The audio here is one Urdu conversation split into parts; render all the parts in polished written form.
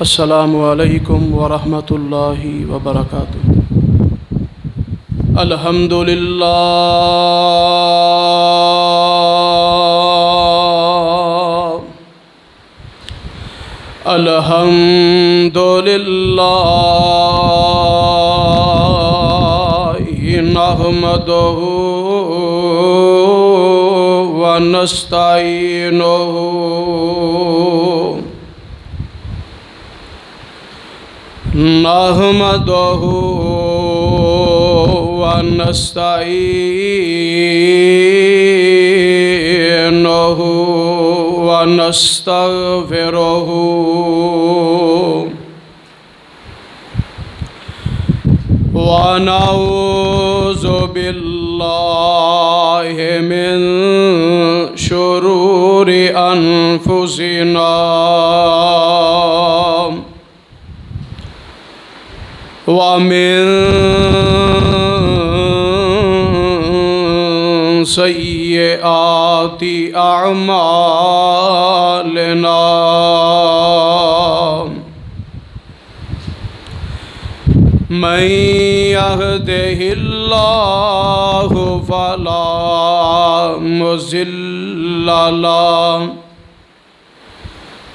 السلام علیکم ورحمۃ اللہ وبرکاتہ۔ الحمد للہ الحمد للہ نحمدہ ونستعینہ نحمدہ ونستعینہ ونستغفرہ ونعوذ باللہ من شرور انفسنا ومن سیئات اعمالنا من يهده الله فلا مضل له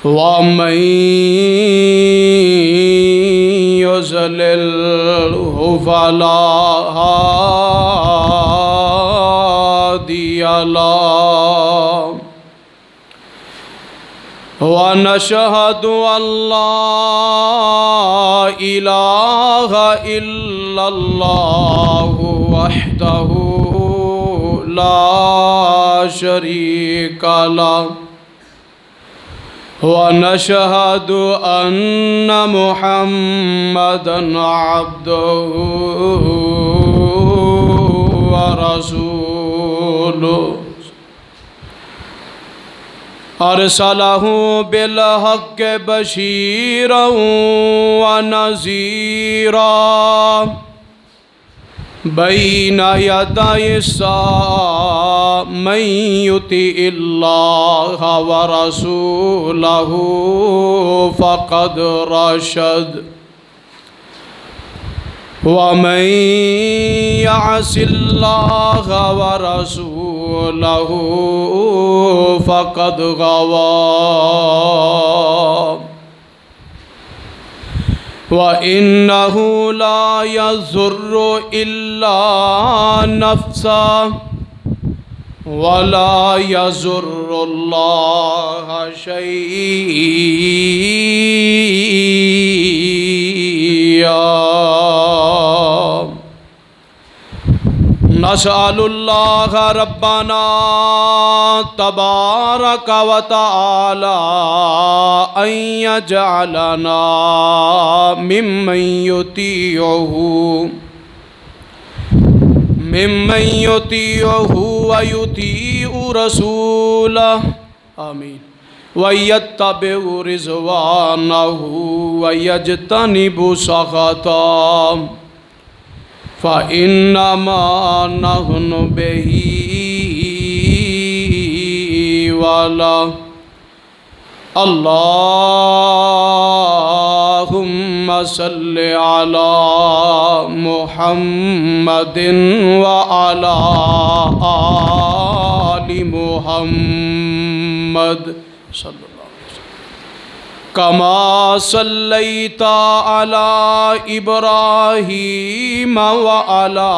ومن يضلله فلا هادي له ونشهد أن لا إله إلا الله وحده لا شريك له ونشهد أن محمدًا عبده ورسوله أرسله بالحق بشيرا ونذيرا بين يدي الساعة من يطع الله ورسوله فقد رشد ومن يعص الله ورسوله فقد غوى وإنه لا يضر إلا نفسه ولا يضر الله شيئا نسأل الله ربنا تبارك وتعالى أن يجعلنا ممن يطيعه ويطيع رسوله آمين ويتبع رضوانه ويجتنب سخطه فإنما نحن به وله اللهم صل على محمد وعلى آل محمد صلی اللہ كما صليت على إبراهيم وعلى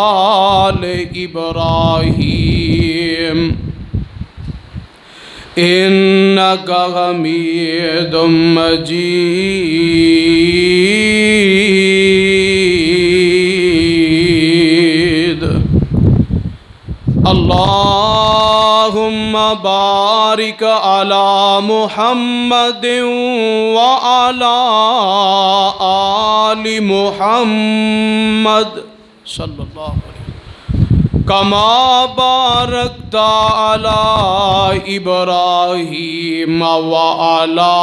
آل إبراهيم إنك حميد مجيد اللهم بارك على محمد وعلى آل محمد صلی اللہ علیہ وسلم كما باركت على إبراهيم وعلى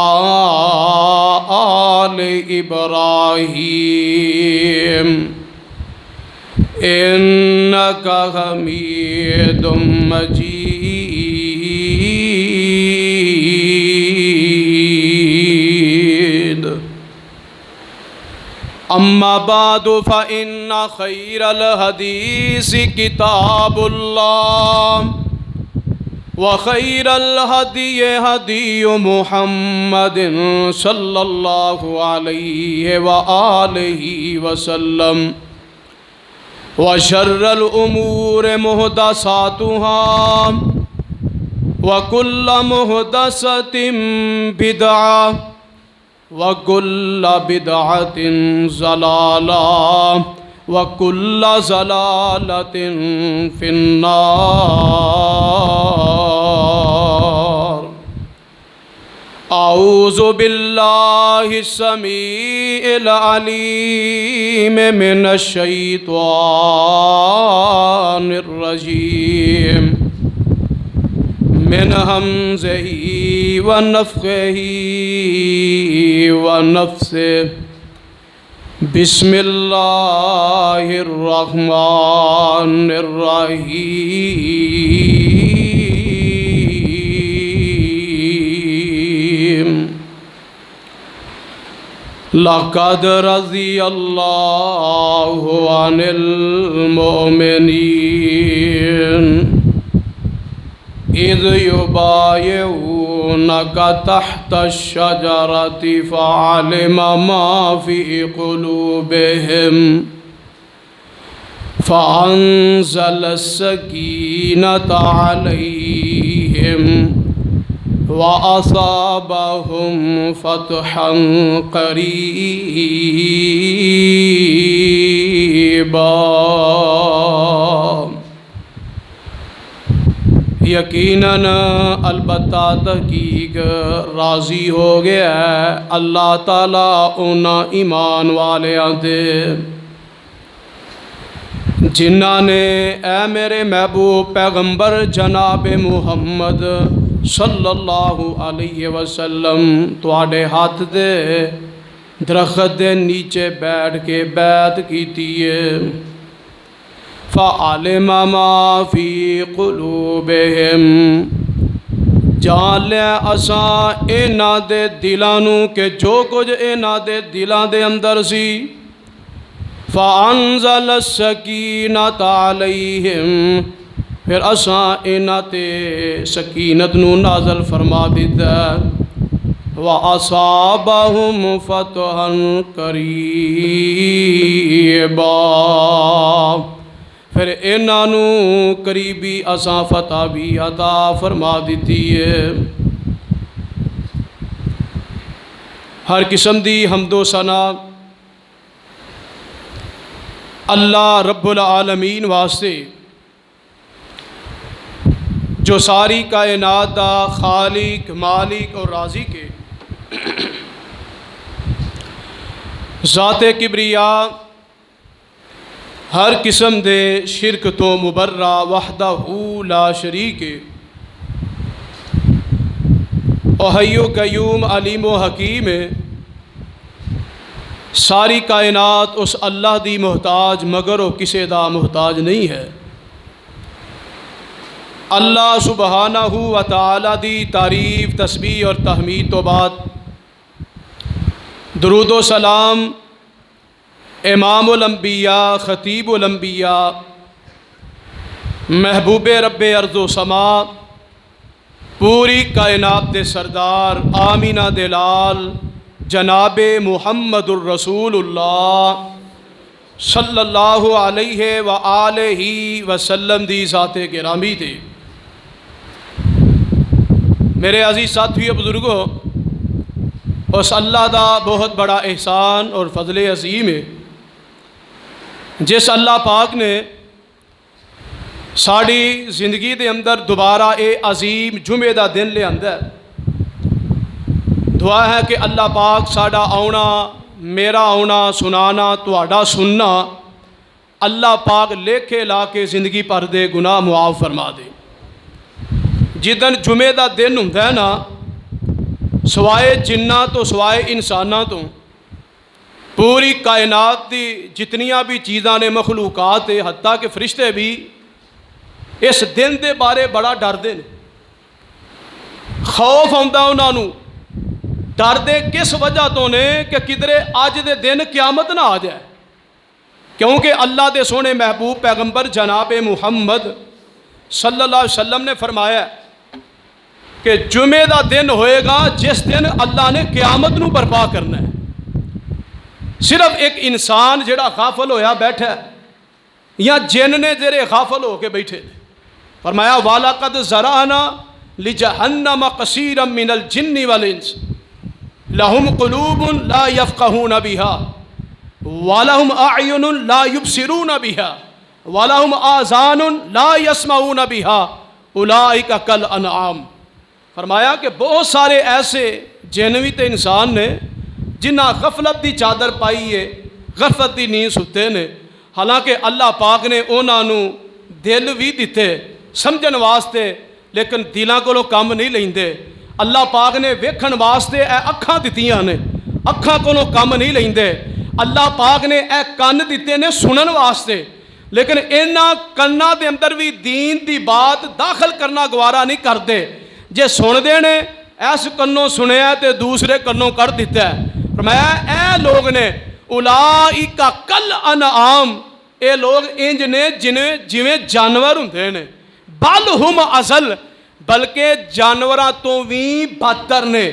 آل إبراهيم إنك حميد مجيد أما بعد فإن خير الحديث كتاب الله وخير الهدي هدي محمد صلى الله عليه وآله وسلم وشر الأمور محدثاتها وكل محدثة بدعة وَكُلَّ بِدْعَةٍ ضَلَالَةٍ وَكُلَّ ضَلَالَةٍ فِي النَّارِ أعوذ بالله السميع العليم من الشيطان الرجيم من همزه ونفخه ونفثه بسم الله الرحمن الرحيم لقد رضي الله عن المؤمنين إذ يبايعونك تحت الشجرة فعلم ما في قلوبهم فأنزل السكينة عليهم وأصابهم فتحا قريبا یقیناً البتہ تحقیق راضی ہو گیا ہے اللہ تعالیٰ انہاں ایمان والیاں دے جنہاں نے اے میرے محبوب پیغمبر جناب محمد صلی اللہ علیہ وسلم تواڈے ہاتھ دے درخت دے نیچے بیٹھ کے بیعت کیتی ہے فَعَلِمَ مَا فِي قُلُوبِهِمْ جان لیا اساں انہاں دے دلانوں کہ جو کچھ انہاں دے دلاں دے اندر سی فَأَنزَلَ السَّكِينَةَ عَلَيْهِمْ پھر اساں انہاں تے سکینت نو نازل فرما دیتا وَأَصَابَهُمْ فَتْحًا قَرِيبًا پھر انہوں قریبی اساں فتح بھی عطا فرما دیتی ہے ہر قسم دی حمد و ثنا اللہ رب العالمین واسطے جو ساری کائنات دا خالق مالک اور رازق ہے ذات کبریاء ہر قسم دے شرک تو مبرہ وحدہ لا شریک اور حی و قیوم علیم و حکیم ساری کائنات اس اللہ دی محتاج مگر وہ کسے دا محتاج نہیں ہے اللہ سبحانہ و تعالی دی تعریف تسبیح اور تحمید تو بعد درود و سلام امام الانبیاء خطیب الانبیاء محبوب رب ارض و سما پوری کائنات دے سردار آمینہ دلال جناب محمد الرسول اللہ صلی اللہ علیہ وآلہ وسلم دی ذات گرامی دے میرے عزیز ساتھیو بزرگوں اس اللہ دا بہت بڑا احسان اور فضل عظیم ہے جس اللہ پاک نے ساری زندگی دے اندر دوبارہ اے عظیم جمعے دا دن لے اندر دعا ہے کہ اللہ پاک ساڈا آنا میرا آنا سنانا تواڈا سننا اللہ پاک لیکھے لا کے زندگی پر دے گناہ معاف فرما دے جدن جمعے دا دن ہوندا ہے نا سوائے جنہ تو سوائے انساناں تو پوری کائنات دی جتنیاں بھی چیزاں نے مخلوقات ہے حتیٰ کہ فرشتے بھی اس دن دے بارے بڑا ڈر دے خوف آندا انہاں نوں ڈردے کس وجہ تو نے کہ کدھرے اج دے دن قیامت نہ آ جائے، کیونکہ اللہ دے سونے محبوب پیغمبر جناب محمد صلی اللہ علیہ وسلم نے فرمایا کہ جمعے دا دن ہوئے گا جس دن اللہ نے قیامت نو برپا کرنا ہے۔ صرف ایک انسان جڑا غافل ہویا بیٹھا ہے یا جن نے جڑے غافل ہو کے بیٹھے، فرمایا وَلَقَدْ زَرَعْنَا لِجَهَنَّمَ كَثِيرًا مِنَ الْجِنِّ وَالْإِنسِ لَهُمْ قُلُوبٌ لَا يَفْقَهُونَ بِهَا وَلَهُمْ أَعْيُنٌ لَا يُبْصِرُونَ بِهَا وَلَهُمْ آذَانٌ لَا يَسْمَعُونَ بِهَا أُولَٰئِكَ كَالْأَنْعَامِ۔ فرمایا کہ بہت سارے ایسے جنوی تے انسان نے جنہاں غفلت دی چادر پائی ہے، غفلت دی نیند ستے نے، حالانکہ اللہ پاک نے انہاں نو دل بھی دیتے سمجھن واسطے، لیکن دلاں کولوں کم نہیں لیندے۔ اللہ پاک نے ویکھن واسطے اے اکھاں دتیاں نے، اکھاں کولوں کم نہیں لیندے۔ اللہ پاک نے اے کن دیتے نے سنن واسطے، لیکن انہاں کناں دے اندر بھی دین دی بات داخل کرنا گوارا نہیں کردے۔ جے سن دے نے ایس کنوں سنیا تے دوسرے کنوں کر دیتا ہے۔ فرمایا اے لوگ نے اولائک کالانعام، اے لوگ انج نے جویں جانور ہوندے نے، بل ہم اضل، بلکہ جانوراں تو بھی بدتر نے۔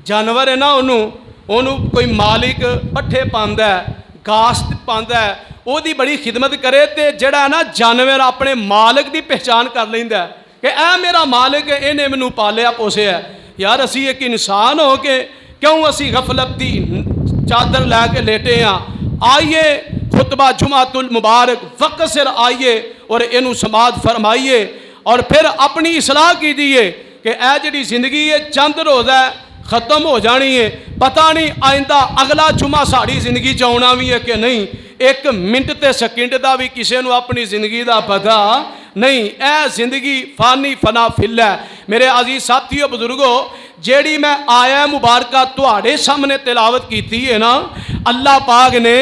جانور ہے نا، انہوں کوئی مالک پٹھے پاندا ہے، گھاس پاندا ہے، وہ دی بڑی خدمت کرے تے جڑا ہے نا جانور اپنے مالک دی پہچان کر لیندا ہے کہ اے میرا مالک ہے، انہیں مینوں پالیا پوسیا ہے۔ یار اسی ایک انسان ہو کے کیوں اسی غفلت دی چادر لے کے لیٹے ہیں؟ آئیے خطبہ جمعۃ المبارک وقت سر آئیے اور انہوں سماعت فرمائیے اور پھر اپنی اصلاح کیجیے کہ اے جڑی زندگی ہے چند روزہ ہے ختم ہو جانی ہے، پتہ نہیں آئندہ اگلا جمعہ ساڑی زندگی چاہنا بھی ہے کہ نہیں۔ ایک منٹ تے سیکنڈ دا بھی کسی نو اپنی زندگی دا پتہ نہیں۔ اے زندگی فانی فنا فل ہے۔ میرے عزیز ساتھیو بزرگو، جیڑی میں آیا مبارکہ تواڈے سامنے تلاوت کیتی ہے نا، اللہ پاک نے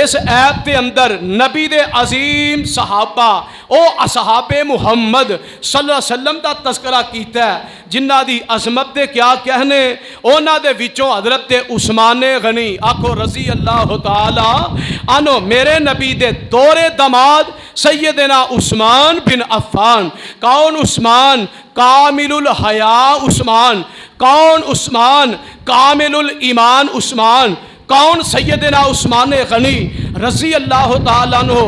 اس ایت کے اندر نبی دے عظیم صحابہ او اصحاب محمد صلی اللہ علیہ وسلم دا تذکرہ کیتا ہے، جنہ دی عظمت دے کیا کہنے۔ اونا دے وچوں حضرت عثمان غنی، آکھو رضی اللہ تعالی عنہ، میرے نبی دے دور دماد سیدنا عثمان بن عفان۔ کون عثمان؟ کامل الحیاء عثمان۔ کون عثمان؟ کامل الایمان عثمان۔ کون؟ سیدنا عثمان غنی رضی اللہ تعالیٰ عنہ،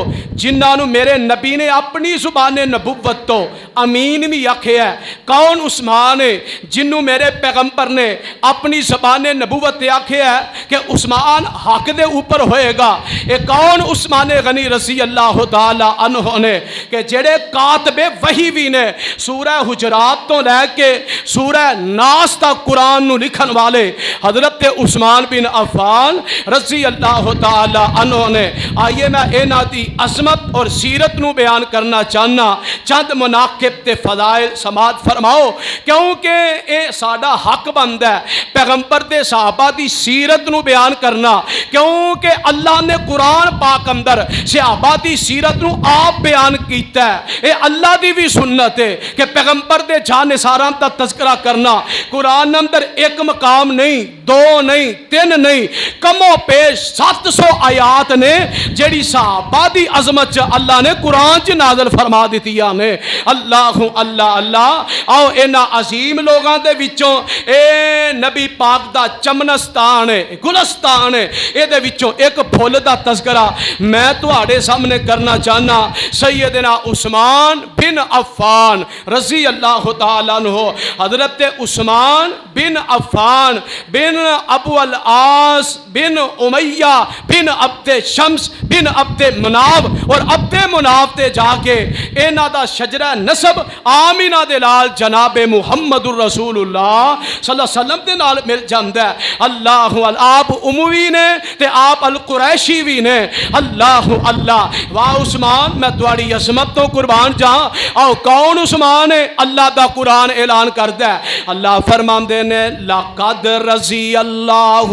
جنہاں نو میرے نبی نے اپنی زبان نبوت تو امین بھی آکھے ہے۔ کون عثمان ہے جنہوں میرے پیغمبر نے اپنی زبان نبوت آکھے ہے کہ عثمان حق دے اوپر ہوئے گا۔ اے کون عثمان غنی رضی اللہ تعالیٰ عنہ نے کہ جڑے کاتب وحی بھی نے، سورہ حجرات تو لے کے سورہ ناس تک قرآن نو لکھن والے حضرت عثمان بن عفان رضی اللہ تعالی عنہ نے۔ آئیے میں اینا دی عظمت اور سیرت نو بیان کرنا چاہنا، چند مناقب تے فضائل سماعت فرماؤ، کیونکہ اے ساڈا حق بند ہے پیغمبر دے صحابہ دی سیرت نو بیان کرنا، کیونکہ اللہ نے قرآن پاک اندر صحابہ دی سیرت نو آپ بیان کیتا ہے۔ اے اللہ دی بھی سنت ہے کہ پیغمبر دے جان سارام تا تذکرہ کرنا۔ قرآن اندر ایک مقام نہیں، دو نہیں، تین نہیں، کم و پیش 700 آیات نے جیڑی صحابہ دی عظمت اللہ نے قرآن چ نازل فرما دیتی نے۔ اللہ اللہ اللہ، آؤ اینا عظیم لوگاں دے وچوں اے نبی پاک دا چمنستان ہے، گلستان ہے، اے دے وچوں ایک پھول دا تذکرہ میں تواڈے سامنے کرنا چاہنا۔ سیدنا عثمان بن عفان رضی اللہ تعالیٰ عنہ، حضرت عثمان بن عفان بن ابو العاص بن امیہ بن عبد شمس بن عبد مناف، اور عبد مناف تے جا کے اینا دا شجرہ نسب آمینہ دے لال جناب محمد الرسول اللہ صلی اللہ علیہ وسلم دے نال مل جاندہ ہے۔ اللہ آپ اموی نے تے آپ القریشی بھی نے۔ اللہ اللہ، واہ عثمان میں تواڈی عظمت تو قربان جہاں۔ آؤ کون عثمان ہے؟ اللہ دا قرآن اعلان کردہ ہے۔ اللہ فرماندے نے لَقَدْ رَضِيَ اللَّهُ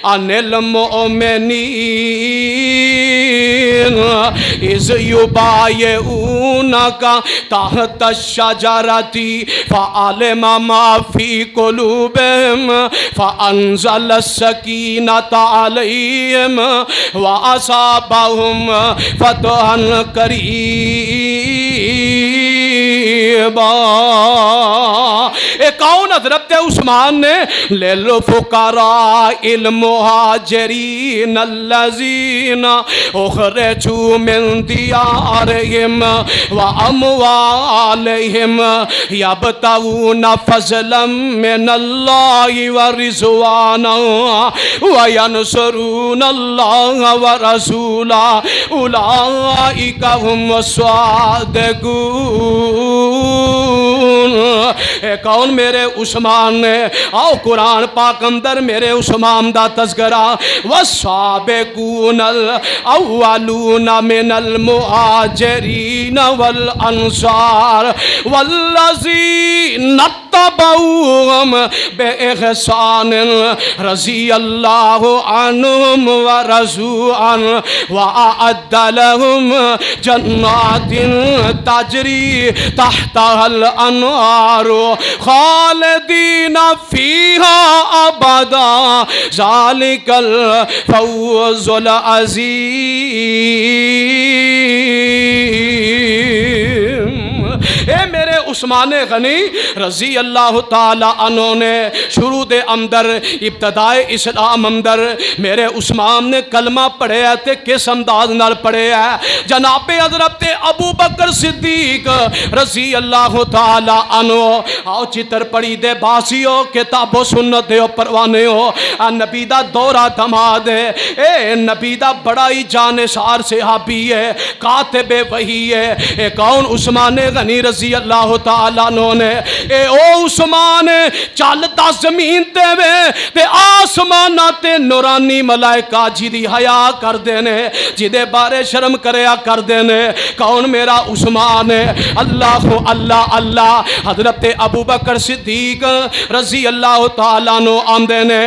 عَنِ الْمُؤْمِنِينَ اذ یبایعونک تحت الشجرۃ فعلم ما فی قلوبہم فانزل السکینۃ علیہم واصابہم فتحا قریبا۔ کون؟ حضرت عثمان نے للفقراء المہاجرین الذین اخرجوا من دیارہم واموالہم یبتغون فضلا من اللہ ورضوانا وینصرون اللہ ورسولہ اولئک هم الصادقون۔ کون؟ میرے عثمان نے۔ آؤ قرآن پاک اندر میرے عثمان دا تذکرہ، والسابقون الاولون من المہاجرین والانصار والذین اتبعوہم بإحسان رضی اللہ عنہم ورضوا عنہ وأعد لهم جنات تجری تحتها الانہار خالدین فیہا ابدا ذالک الفوز العظیم۔ اے میرے عثمان غنی رضی اللہ تعالی عنہ نے شروع دے اندر ابتدائے اسلام اندر میرے عثمان نے کلمہ پڑھے ہے تے کس انداز نال پڑھے ہے؟ جناب حضرت ابو بکر صدیق رضی اللہ تعالی عنہ۔ آؤ چتر پڑی دے باسیو کتاب و سنت دے پروانے ہو، نبی دا دورہ دماد ہے، اے نبی دا بڑا ہی جانسار صحابی ہے، کاتب وحی ہے۔ اے کون؟ عثمان غنی رضی اللہ تعالیٰ عنہ نے۔ اے او عثمان چلتا زمین تے وے تے آسمانہ تے نورانی ملائکہ جی دی حیا کر دینے، جی دے بارے شرم کریا کر دینے۔ کون؟ میرا عثمان ہے۔ اللہ اللہ اللہ۔ حضرت ابو بکر صدیق رضی اللہ تعالیٰ عنہ آمدے نے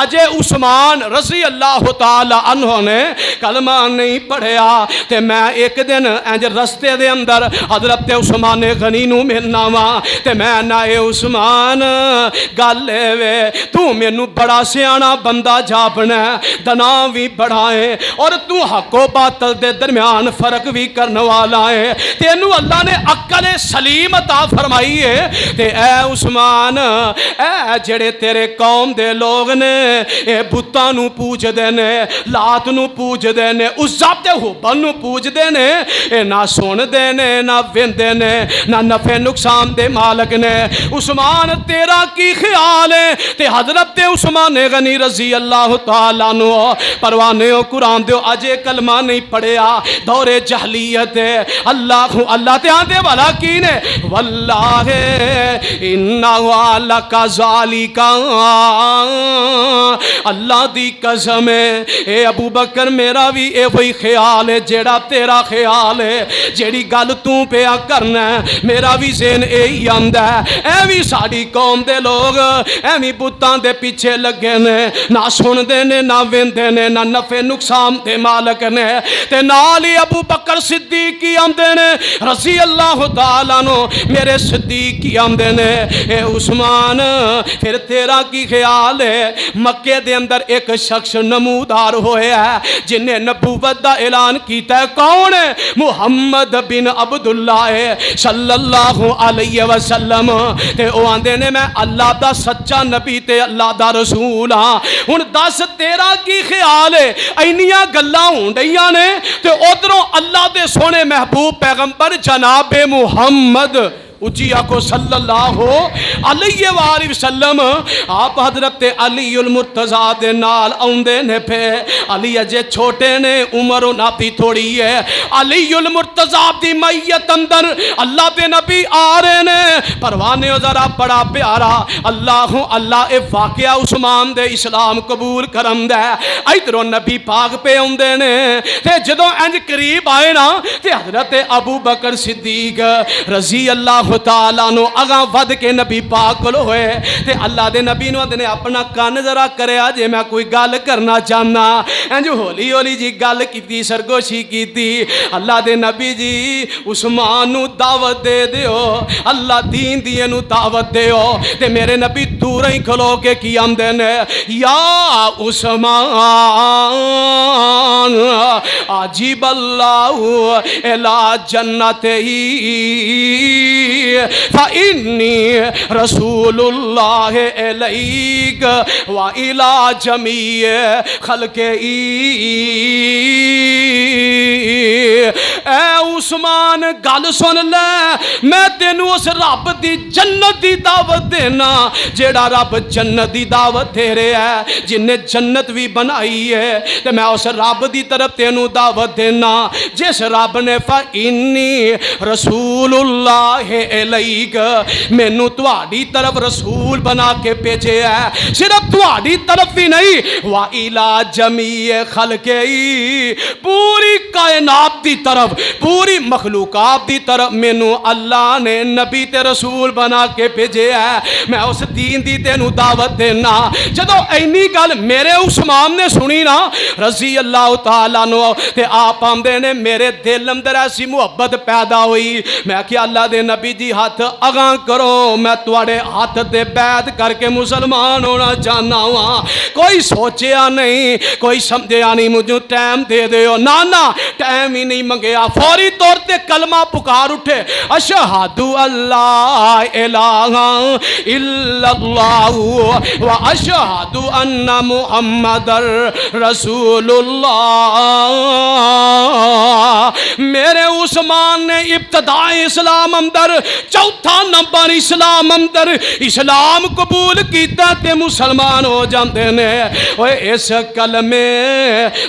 اجے عثمان رضی اللہ تعالیٰ عنہ نے کلمہ نہیں پڑھیا تے میں ایک دن انج رستے دے اندر حضرت عثمان غنی نو ملنا وا تے میں نہ اے عثمان گل وے تو مینوں بڑا سیاںا بندہ جاپنا دنا بھی بڑا ہے اور تو حق و باطل دے درمیان فرق بھی کرنے والا ہے، تینوں اللہ نے عقل سلیم عطا فرمائی ہے۔ تے اے عثمان اے جڑے تیرے قوم دے لوگ نے اے بتاں نو پوج دے نے، لات نو پوج دے نے، عزا تے حبل نو پوج دے نے، اے نہ سن دے نے نہ وندے نے نہ نفع نقصان دے مالک نے۔ عثمان تیرا کی خیال ہے؟ تے حضرت عثمان غنی رضی اللہ تعالیٰ عنہ پروانے ہو قرآن دیو اجے کلمہ نہیں پڑھیا، دور جہلیت ہے۔ اللہ اللہ تے آندے والا کی نے واللہ انہا لکذالک، اللہ دی قسم ہے اے ابو بکر میرا بھی اے وہی خیال ہے جیڑا تیرا خیال ہے، جیڑی گل تو پیا کرنا ہے میرا بھی ذہن یہی آندا ہے۔ اے بھی ساڈی قوم دے لوگ ایویں بتاں دے پیچھے لگے نے، نہ سن دے نے نہ ویندے نے نہ نفع نقصان دے مالک نے۔ تے نال ہی ابو بکر صدیق کی آمدے نے رضی اللہ تعالیٰ عنہ، میرے صدیق کی آمدے نے اے عثمان پھر تیرا کی خیال ہے؟ مکے دے اندر ایک شخص نمودار ہوئے ہے جن نے نبوت دا اعلان کیتا ہے، کون ہے؟ محمد بن عبداللہ صلی اللہ علیہ وسلم۔ تے او آندے نے میں اللہ دا سچا نبی تے اللہ دا رسول ہاں، ہن دس تیرا کی خیال ہے؟ اینیاں گلاں ہونڈیاں نے تے ادھروں اللہ دے سونے محبوب پیغمبر جناب محمد اجیا کو صلی اللہ علیہ وآلہ وسلم آپ حضرت علی المرتضیٰ دے نال آؤندے نے پہ علی اجے چھوٹے نے عمر ناتی تھوڑی ہے علی المرتضیٰ دی میت اندر اللہ دے نبی آ رہے نے پروانے ذرا بڑا پیارا اللہ اللہ اے واقعہ عثمان دے اسلام قبول کرم دے ادھروں نبی پاک پہ آؤندے نے تے جدوں انج قریب آئے نا تے حضرت ابو بکر صدیق رضی اللہ اللہ تعالیٰ نو اگاں ود کے نبی پاک کول ہوئے تے اللہ دے نبی نو آدھے اپنا کان ذرا کریا جے میں کوئی گل کرنا چاہنا انج ہولی ہولی جی گل کیتی سرگوشی کیتی اللہ دے نبی جی عثمان نو دعوت دے دیو اللہ دین دیے نو دعوت دیو تے میرے نبی دور ہی کھلو کے کی آمدے نے یا عثمان عجیب اللہ الہ جنت فإنی رسول اللہ الیک وإلی جمیع خلق اے عثمان گل سن لے میں تینوں اس رب دی جنت دی دعوت دینا جیڑا رب جنت دی دعوت دے رہا ہے جن نے جنت بھی بنائی ہے تے میں اس رب دی طرف تینوں دعوت دینا جس رب نے فإنی رسول اللہ الیک مینوں تہاڈی طرف رسول بنا کے بھیجے ہے صرف تہاڈی طرف ہی نہیں وإلی جمیع خلق پوری کائنات دی طرف پوری مخلوقات دی طرف مینوں اللہ نے نبی تے رسول بنا کے بھیجے ہے میں اس دین دی تینوں دعوت دینا جدو اینی گل میرے عثمان نے سنی نا رضی اللہ تعالیٰ نو تے آپ آمدے نے میرے دل اندر ایسی محبت پیدا ہوئی میں کہ اللہ دے نبی جی ہاتھ اگاں کرو میں تواڈے ہاتھ تے بیعت کر کے مسلمان ہونا چاہنا ہوا کوئی سوچیا نہیں کوئی سمجھیا نہیں مجھے ٹائم دے دیو نا ٹائم ہی نہیں منگیا فوری طور تے کلمہ پکار اٹھے اشہد اللہ الہ الا اللہ و اشہد ان محمد رسول اللہ میرے عثمان نے ابتدائی اسلام اندر چوتھا نمبر اسلام اندر اسلام قبول کیتا تے مسلمان ہو جاندے نے اس کلمے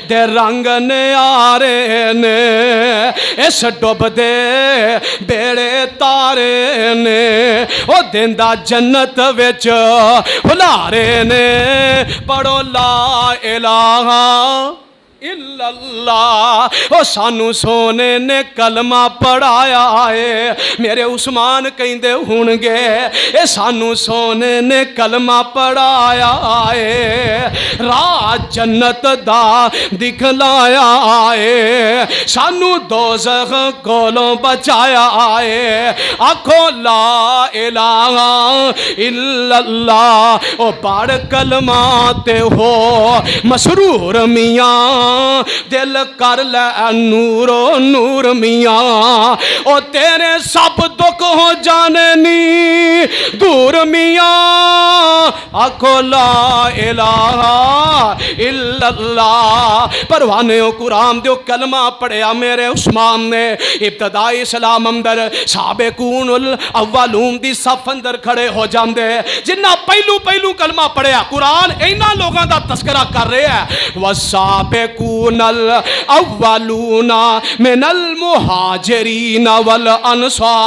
دے رنگ نے آرے نے اس ڈوب دے بیڑے تارے نے او دیندہ جنت وچ ہلارے نے پڑھو لا الہ الا اللہ او سانو سونے نے کلمہ پڑھایا ہے میرے عثمان کہندے ہونگے اے سانو سونے نے کلمہ پڑھایا ہے راہ جنت دا دکھلایا ہے سانو دوزخ کولوں بچایا ہے آکھو لا الہ الا اللہ او پڑھ کلمہ تے ہو مسرور میاں دل کر لے نورو نور میاں او تیرے سب دکھ ہو جانے نی دور میاں آکھو لا الہ الا اللہ پروانے قرآن دیو کلمہ پڑھیا میرے عثمان نے ابتدائی اسلام اندر سابقون الاولون دی صف اندر کھڑے ہو جاندے جنہ پہلو کلمہ پڑھیا قرآن اینا لوگاں دا تذکرہ کر رہے ہیں والسابقون الاولون من المہاجرین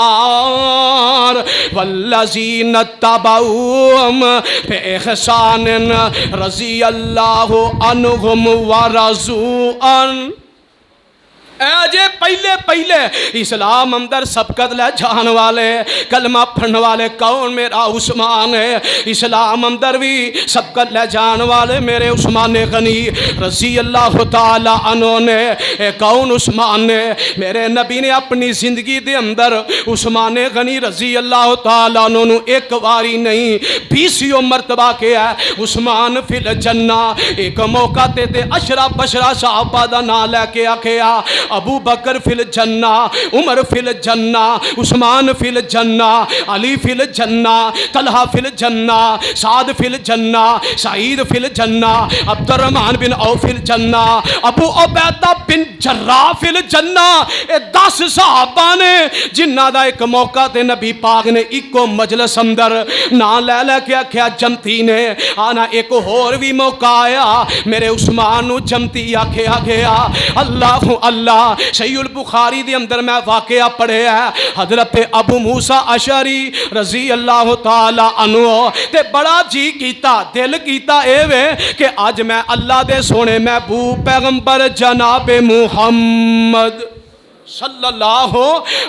والانصار والذین اتبعوہم بإحسان رضی اللہ عنہم ورضوا عنہ اے جے پہلے اسلام اندر سبقت لے جان والے کلمہ پڑھنے والے کون میرا عثمان ہے اسلام اندر بھی سبقت لے جان والے میرے عثمان غنی رضی اللہ تعالی عنہ نے اے کون عثمان نے میرے نبی نے اپنی زندگی دے اندر عثمان غنی رضی اللہ تعالی عنہ نو ایک واری نہیں 20 مرتبہ کیا ہے عثمان فی الجنہ ایک موقع تے اشرا بشرا صحابہ دا نام لے کے آکھیا ابو بکر فی الجنہ عمر فی الجنہ عثمان فی الجنہ علی فی الجنہ طلحہ فی الجنہ سعد فی الجنہ سعید فی الجنہ عبد الرحمن بن عوف فی الجنہ ابو عبیدہ بن جراح فی الجنہ 10 صحابہ نے جنہ دا ایک موقع تے نبی پاک نے ایک مجلس اندر نہ لے کے آکھیا جمتی نے آنا ایک اور بھی موقع آیا میرے عثمان نو جمتی آکھیا گیا اللہ اللہ صحیح البخاری دے اندر میں واقعہ پڑھے ہے حضرت ابو موسیٰ اشعری رضی اللہ تعالی عنہ تے بڑا جی کیتا دل کیتا اے وے کہ آج میں اللہ دے سونے محبوب پیغمبر جناب محمد صلی اللہ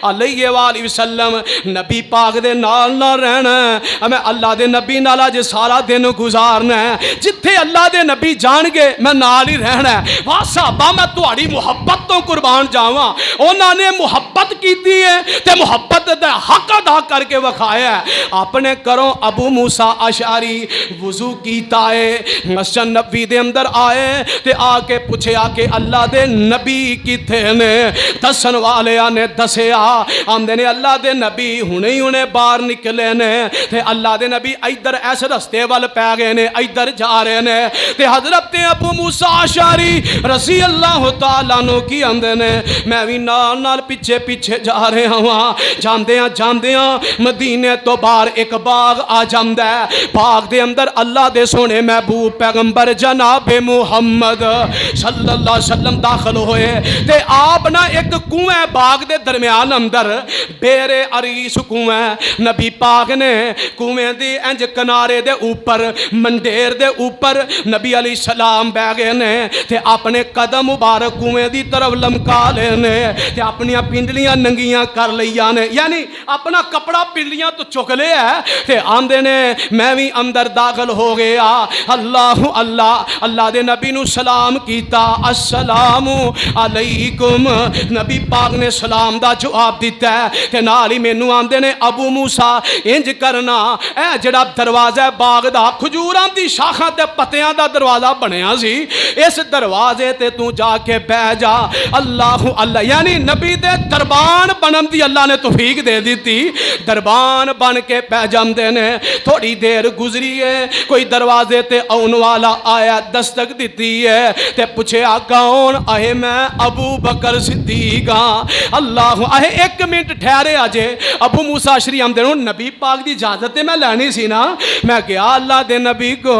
علیہ وآلہ وسلم نبی پاک دے نال نہ رہنا ہے، میں اللہ دے نبی نال اج سارا دن گزارنا ہے، جتھے اللہ دے نبی جان گے میں نال ہی رہنا ہے۔ واہ صحابہ میں تہاڈی محبت تو قربان جاواں، انہاں نے محبت کیتی ہے تے محبت دا حق ادا کر کے وکھایا ہے۔ اپنے گھروں ابو موسیٰ اشعری وضو کیتا ہے، مسجد نبوی دے اندر آئے تے آ کے پوچھیا کہ اللہ دے نبی کتے نے؟ دسن والیاں نے دسیا، آندے نے اللہ دے نبی ہنے ہی باہر نکلے نے تے اللہ دے نبی ادھر ایس رستے وال پی گئے نے، ادھر جا رہے نے تے حضرت ابو موسیٰ اشعری رضی اللہ تعالیٰ عنہ کی آندے نے میں بھی نال نال پیچھے پیچھے جا رہا ہاں۔ جاندیاں مدینے تو باہر ایک باغ آ جاندا ہے، باغ دے اندر اللہ دے سونے محبوب پیغمبر جناب محمد صلی اللہ علیہ وسلم داخل ہوئے تے آپ نہ ایک کنویں باغ دے درمیان اندر بیر عریس کنویں نبی پاک نے کنویں دی انج کنارے دے اوپر منڈیر دے اوپر نبی علیہ السلام بہ گئے نے تے اپنے قدم مبارک کنویں دی طرف لمکا لے نے تے اپنی پنڈلیاں ننگیاں کر لیاں نے، یعنی اپنا کپڑا پنڈلیاں تو چک لے ہے تے آندے نے میں بھی اندر داخل ہو گیا۔ اللہ اللہ اللہ دے نبی نو سلام کیتا، السلام علیکم، نبی پاک نے سلام دا جواب دیتا ہے تے نال ہی مینوں آندے نے ابو موسیٰ انج کرنا، اے جڑا دروازہ باغ دا کھجوراں دی شاخاں تے پتیاں دا دروازہ بنیا سی، اس دروازے تے تو جا کے بیٹھ جا۔ اللہ اللہ، یعنی نبی دے دربان بنن دی اللہ نے توفیق دے دیتی، دربان بن کے پہ جاندے نے۔ تھوڑی دیر گزری ہے، کوئی دروازے تے آن والا آیا، دستک دیتی ہے تے پوچھیا کون؟ آئے میں ابو بکر صدیق ہاں۔ اللہ، آئے ایک منٹ ٹھہرے آجے، ابو موسیٰ اشعری آمدے نو نبی پاک دی اجازت میں لینی سی نا، میں کیا اللہ دے نبی کو،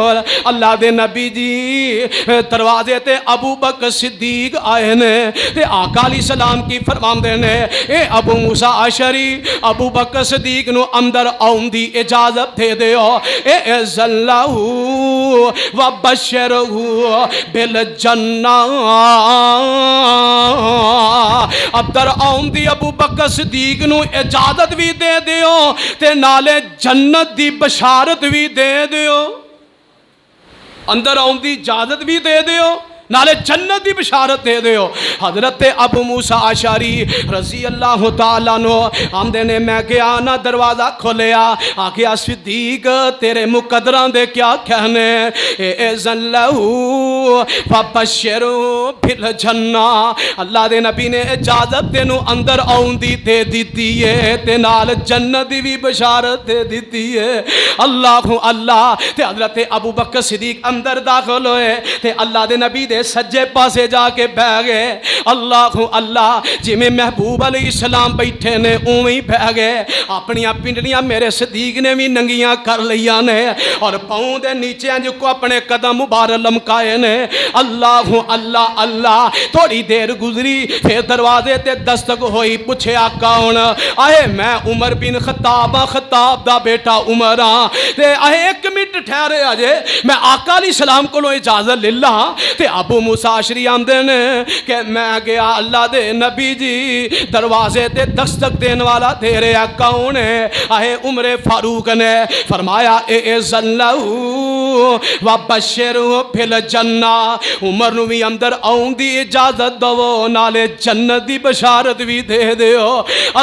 اللہ دے نبی جی دروازے تے ابو بکر صدیق آئے نے تے آقا علیہ السلام کی فرماندے نے اے ابو موسیٰ اشعری ابو بکر صدیق نو اندر آؤں دی اجازت دے دیو، اے اذن لہو وبشرہو بالجنہ، اب در آؤں دی ابو بکر صدیق نو اجازت بھی دے دیو تے نالے جنت دی بشارت بھی دے دیو، اندر آؤں دی اجازت بھی دے دیو نالے جنت دی بشارت دے دیو۔ حضرت ابو موسیٰ اشعری رضی اللہ تعالیٰ عنہ آمدے نے میں گیا نہ دروازہ کھولیا، آگیا صدیق تیرے مقدران دے کیا کہنے، اے اذن لہو فبشرو بالجنہ، اللہ دے نبی نے اجازت تینو اندر آؤں دی دے دیتی ہے تے نال جنت دی بھی بشارت دے دیتی ہے۔ اللہ اللہ، تے حضرت ابو بکر صدیق اندر داخل ہوئے تے اللہ دے نبی دے سجے پاسے جا کے بہ گئے۔ اللہ اللہ، جی میں محبوب علیہ السلام بیٹھے نے اوہی بہ گئے، اپنی پنڈلیاں میرے صدیق نے بھی ننگیاں کر لیاں نے اور پاؤں دے نیچے جو کو اپنے قدم مبارک لمکائے نے۔ اللہ اللہ اللہ، تھوڑی دیر گزری پھر دروازے تے دستک ہوئی، پوچھیا کون؟ آئے میں عمر بن خطاب، خطاب دا بیٹا عمر ہاں۔ تے آئے ایک منٹ ٹھہرے آجے، میں آقا علیہ السلام کو اجازت لے لا تے ابو موسیٰ اشعری آمدے نے کہ میں گیا اللہ دے نبی جی دروازے تے دستک دین والا تیرے کون ہے؟ آئے عمر فاروق نے فرمایا اے اذن لہو وبشرہو بالجنہ، عمر نو بھی اندر آؤں دی اجازت دو نالے جنت دی بشارت بھی دے دیو۔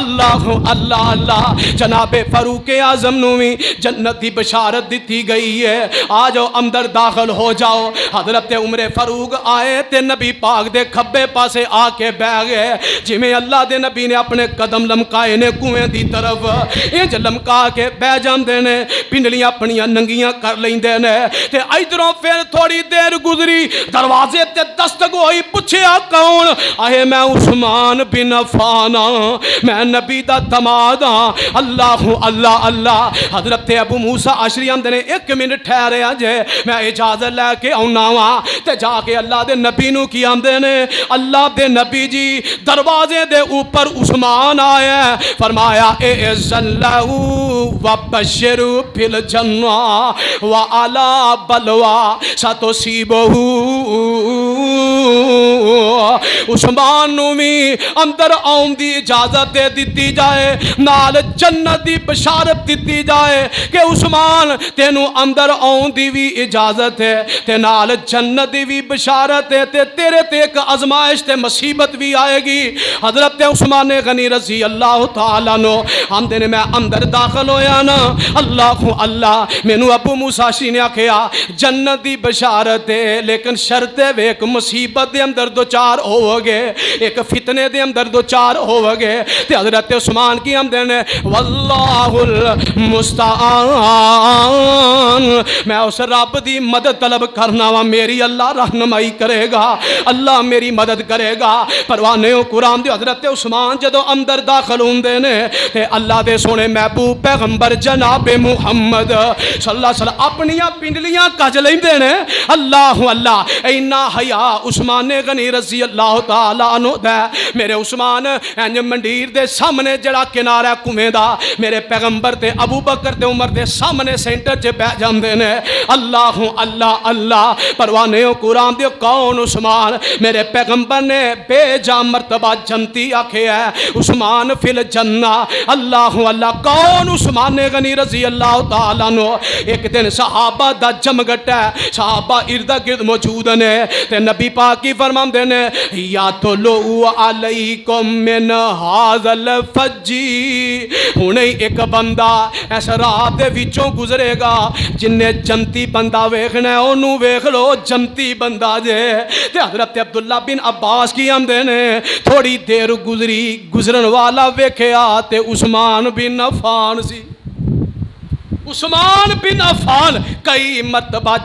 اللہ اللہ اللہ، جناب فاروق اعظم نو بھی جنت دی بشارت دیتی گئی ہے، آ جاؤ اندر داخل ہو جاؤ۔ حضرت عمر فاروق آئے تے نبی پاک دے کھبے پاسے آ کے بہ گئے، جی میں اللہ دے نبی نے اپنے قدم لمکائے نے کنویں دی طرف، انج لمکا کے بہ جاندے نے، پنڈلیاں اپنیاں ننگیاں کر لیندے نے تے ادھروں پھر تھوڑی دیر گزری، دروازے تے دستک ہوئی، پوچھیا کون؟ آئے میں عثمان بن عفان ہاں، میں نبی دا دماد ہاں۔ اللہ اللہ اللہ، حضرت ابو موسیٰ اشعری آمدے نے ایک منٹ ٹھہرے آجے، میں اجازت لے کے آنا ہاں تے جا کے اللہ دے نبی نو کی آمدے نے، اللہ دے نبی جی دروازے دے اوپر عثمان آئے، فرمایا اے اذن لہو وبشرو بالجنہ وعلا بلوا ستصیبہو عثمان نو بھی اندر آؤن دی اجازت دے دیتی جائے، نال جنت دی بشارت دیتی جائے کہ عثمان تینوں اندر آؤن دی بھی اجازت ہے تے نال جنت دی بھی بشارت ہے تے تیرے تے ایک آزمائش تے مصیبت بھی آئے گی۔ حضرت عثمان غنی رضی اللہ تعالیٰ نو ہم دن میں اندر داخل ہویا نا، اللہ مینو ابو موسیٰ شی نے آکھیا جنت دی بشارت ہے لیکن شرط ہے ایک مصیبت دے اندر دو چار ہو گئے، ایک فتنے دے اندر دو چار ہو گئے تے حضرت عثمان کی ہم دن واللہ المستعان، میں اس رب دی مدد طلب کرنا وا، میری اللہ رہنمائی کرے گا، اللہ میری مدد کرے گا۔ پروانے قرآن دے حضرت عثمان جدو اندر داخل ہوندے نے تے اللہ دے سونے محبوب پیغمبر جناب محمد صلی اللہ علیہ وسلم اپنیاں پنڈلیاں کج لیندے نے۔ اللہ اینا حیا عثمان غنی رضی اللہ تعالیٰ عنہ دا، میرے عثمان انج منڈیر دے سامنے جڑا کنارہ کنویں دا، میرے پیغمبر تے ابو بکر تے عمر دے سامنے سینٹر چ بیٹھ جاندے نے۔ اللہ پروانے قرآن دے کون عثمان، میرے پیغمبر نے بے جا مرتبہ جنتی آکھے ہے عثمان فی الجنہ۔ اللہ کون عثمان غنی رضی اللہ تعالیٰ عنہ۔ ایک دن صحابہ دا جمگٹ ہے، صحابہ ارد گرد موجود نے تے نبی پاک کی فرماندے نے یا تو لو علیکم من ھذا الفجی، ہنے ایک بندہ اس رات دے وچوں گزرے گا جن نے جنتی بندہ ویکھنا ہے اونوں ویکھ لو جنتی بندہ جے۔ تے حضرت عبداللہ بن عباس کی آمدے نے تھوڑی دیر گزرن والا ویکھیا تے عثمان بن عفان سی۔ عثمان بن عفان کئی مرتبہ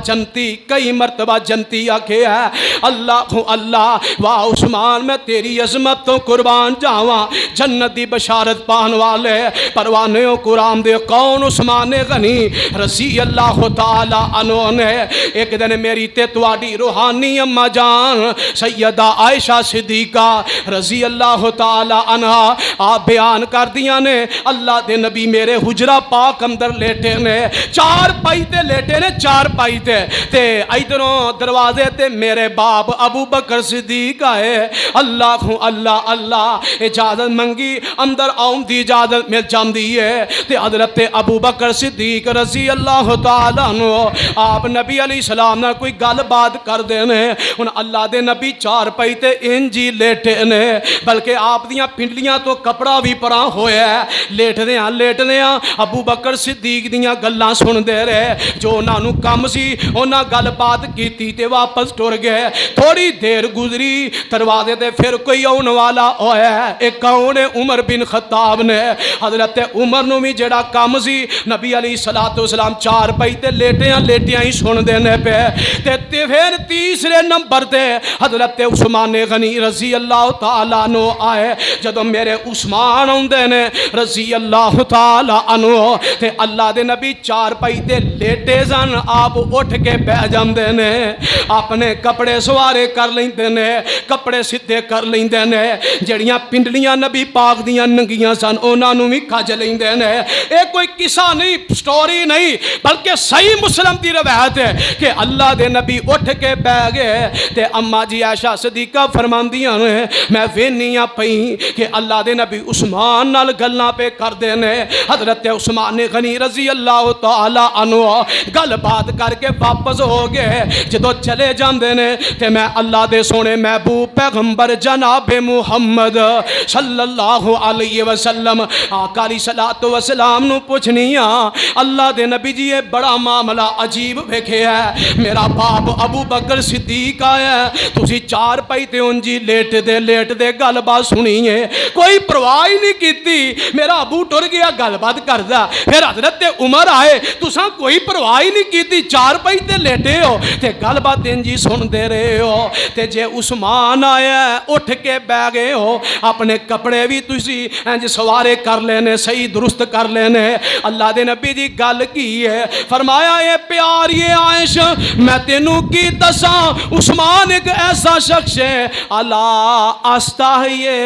جنتی آکھے ہے اللہ واہ عثمان میں تیری عظمت تو قربان جاواں، جنت دی بشارت پان والے پروانے قرآن دے کون عثمان غنی رضی اللہ تعالی عنہ نے۔ ایک دن میری تے تواڈی روحانی اما جان سیدہ عائشہ صدیقہ رضی اللہ تعالی عنہ آپ بیان کر دیاں نے اللہ دے نبی میرے حجرہ پاک اندر لیٹے نے، چار پائی تے لیٹے نے، چار پائی تے ادھروں دروازے تے میرے باپ ابو بکر صدیق آئے۔ اللہ اجازت منگی، اندر آؤں دی اجازت مل جاندی ہے تے حضرت ابو بکر صدیق رضی اللہ تعالیٰ عنہ آپ نبی علیہ السلام نہ کوئی گل بات کر دینے، ان اللہ دے نبی چار پائی تے انجی لیٹے نے، بلکہ آپ دیاں پنڈلیاں تو کپڑا بھی پراں ہویا ہے، لیٹ دیاں ابو بکر صدیق دیاں گلاں سن دے رہے، جو انہاں نوں کم سی انہاں گل بات کیتی تے واپس ٹر گئے۔ تھوڑی دیر گزری دروازے تے پھر کوئی آن والا ہویا ہے، ایک کون ہے عمر بن خطاب نے۔ حضرت عمر نوں بھی جڑا کم سی نبی علیہ السلام چار پائی تے لیٹیاں ہی سن دینے پہ تے پھر تیسرے نمبر تے حضرت عثمان غنی رضی اللہ تعالیٰ عنہ آئے۔ جدو میرے عثمان ہوندے نے رضی اللہ تعالیٰ عنہ تے اللہ دے نبی چار پائی تے لیٹے سن، آپ اٹھ کے بیٹھ جاندے نے، اپنے کپڑے سوارے کر لیندے نے، کپڑے سیدھے کر لیندے نے، جڑیاں پنڈلیاں نبی پاک دیاں ننگیاں سن انہاں نوں وی کھج لیندے نے۔ اے کوئی قصہ نہیں، سٹوری نہیں، بلکہ صحیح مسلم دی روایت ہے کہ اللہ دے نبی اٹھ کے بیٹھ گئے تے اما جی عائشہ صدیقہ فرماندیاں نے میں وینیاں پئی کہ اللہ دے نبی عثمان نال گلاں پہ کر دے نے۔ حضرت عثمان غنی رضی اللہ تعالی عنہ گل بات کر کے واپس ہو گئے، جدو چلے جاندے نے تے میں اللہ دے سونے محبوب پیغمبر جناب محمد صلی اللہ علیہ وسلم آقا علیہ الصلوۃ والسلام نو پوچھنیاں اللہ دے نبی جی یہ بڑا معاملہ عجیب ویکھے ہے، میرا باپ ابو بکر صدیق آیا ہے، تسی چار پائی تے انجی لیٹ دے گل بات سنی ہے، کوئی پرواہ ہی نہیں کیتی، میرا ابو ٹر گیا گل بات کردا، پھر حضرت عمر آئے تساں کوئی پرواہ ہی نہیں کیتی، چار پائی تے لیٹے ہو تے گل بات انجی سن دے رہے ہو، تے جے عثمان آیا اٹھ کے بیٹھ گئے ہو اپنے کپڑے بھی تسی انج سوارے کر لینے، صحیح درست کر لینے۔ اللہ دے نبی جی گل کی ہے، فرمایا اے پیاری عائشہ میں تینوں کی دساں عثمان ایک ایسا شخص ہے اللہ استحیے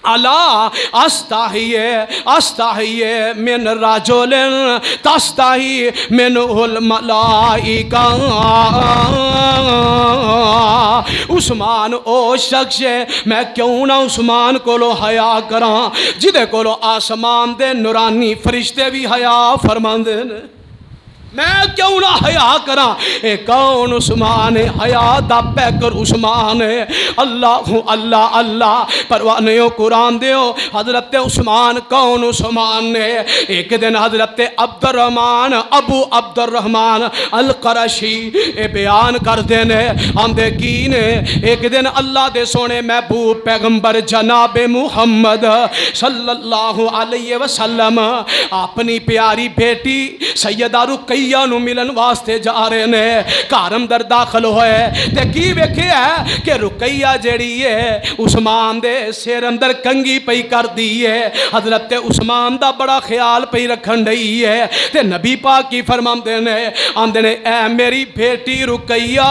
الا استحی من رجل تستحی منہ الملائکہ، عثمان او شخص ہے میں کیوں نہ عثمان کولو حیا کراں جدے کولو آسمان دے نورانی فرشتے بھی حیا فرماندے نے، میں کیوں نہ حیا کراں؟ اے کون عثمان ہے؟ حیا دا پیکر عثمان ہے۔ اللہ اللہ اللہ پروانیو قرآن دیو حضرت عثمان کون عثمان نے؟ ایک دن حضرت عبد الرحمن ابو عبد الرحمن القرشی اے بیان کر دینے آندے کی نے ایک دن اللہ دے سونے محبوب پیغمبر جناب محمد صلی اللہ علیہ وسلم اپنی پیاری بیٹی سیدہ رقیہ نو ملن واسطے جا رہے نے، گھر اندر داخل ہوئے تے کی ویکھیا ہے کہ رقیہ جیڑی ہے عثمان دے سر اندر کنگھی پئی کر دی ہے، حضرت عثمان دا بڑا خیال پئی رکھن رہی ہے تے نبی پاک کی فرماندے نے آندے نے اے میری بیٹی رقیہ